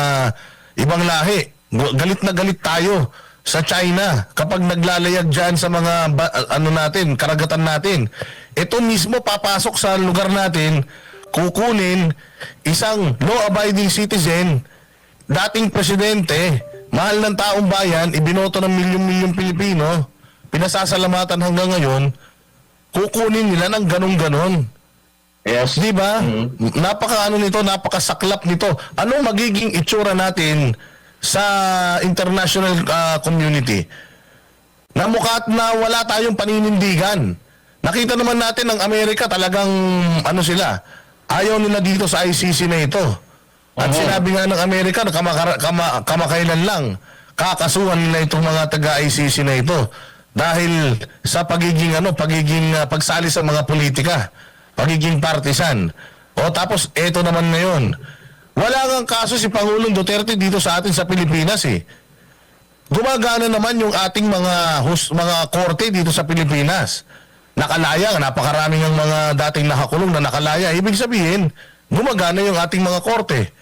ibang lahi? Galit na galit tayo sa China kapag naglalayag dyan sa mga karagatan natin. Ito mismo papasok sa lugar natin, kukunin isang law-abiding citizen, dating presidente, mahal ng taong bayan, ibinoto ng milyon-milyon Pilipino, pinasasalamatan hanggang ngayon, kukunin nila ng ganun-ganon. Yes. Di ba? Napakasaklap nito. Anong magiging itsura natin sa international community? Na mukha't na wala tayong paninindigan. Nakita naman natin ng Amerika talagang sila. Ayaw nila dito sa ICC na ito. At sinabi nga ng Amerika na kamakailan lang kakasuhan nila itong mga taga-ICC na ito. Dahil sa pagiging pagsali sa mga politika. pagiging partisan. O tapos eto naman ngayon, wala ngang kaso si Pangulong Duterte dito sa atin sa Pilipinas eh. Gumagana naman yung ating mga korte dito sa Pilipinas. Nakalaya, napakaraming ang mga dating nakakulong na nakalaya. Ibig sabihin, gumagana yung ating mga korte.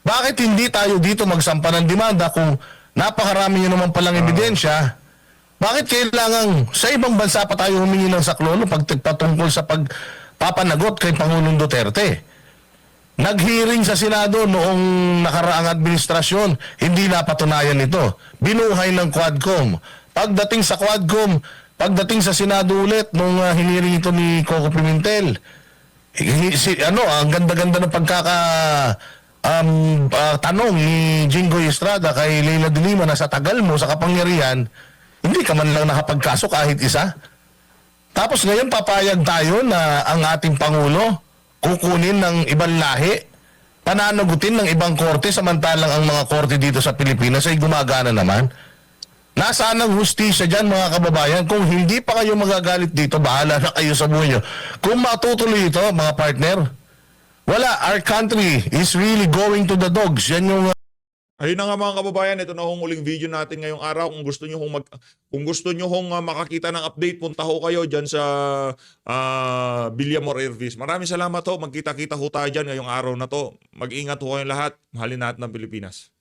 Bakit hindi tayo dito magsampa ng demanda kung napakarami nyo naman palang ebidensya? Bakit kailangan sa ibang bansa pa tayo humingi ng saklolo patungkol sa pagpapanagot kay Pangulong Duterte? Nag-hearing sa Senado noong nakaraang administrasyon, hindi napatunayan ito. Binuhay ng Quadcom. Pagdating sa Quadcom, pagdating sa Senado ulit nung hiniring ito ni Coco Pimentel, ang ganda-ganda ng tanong ni Jinggoy Estrada kay Leila de Lima na sa tagal mo sa kapangyarihan, hindi ka man lang nakapagkaso kahit isa. Tapos ngayon papayag tayo na ang ating Pangulo kukunin ng ibang lahi, pananagutin ng ibang korte samantalang ang mga korte dito sa Pilipinas ay gumagana naman. Nasaan ang hustisya dyan mga kababayan? Kung hindi pa kayo magagalit dito, bahala na kayo sa buhay nyo. Kung matutuloy ito mga partner, wala, our country is really going to the dogs. Yan yung... Ayun na nga mga kababayan, ito na hong uling video natin ngayong araw. Kung gusto nyo hong makakita ng update, punta ho kayo dyan sa Villamor Airways. Maraming salamat ho. Magkita-kita ho tayo dyan ngayong araw na to. Mag-ingat ho kayong lahat. Mahalin natin ng Pilipinas.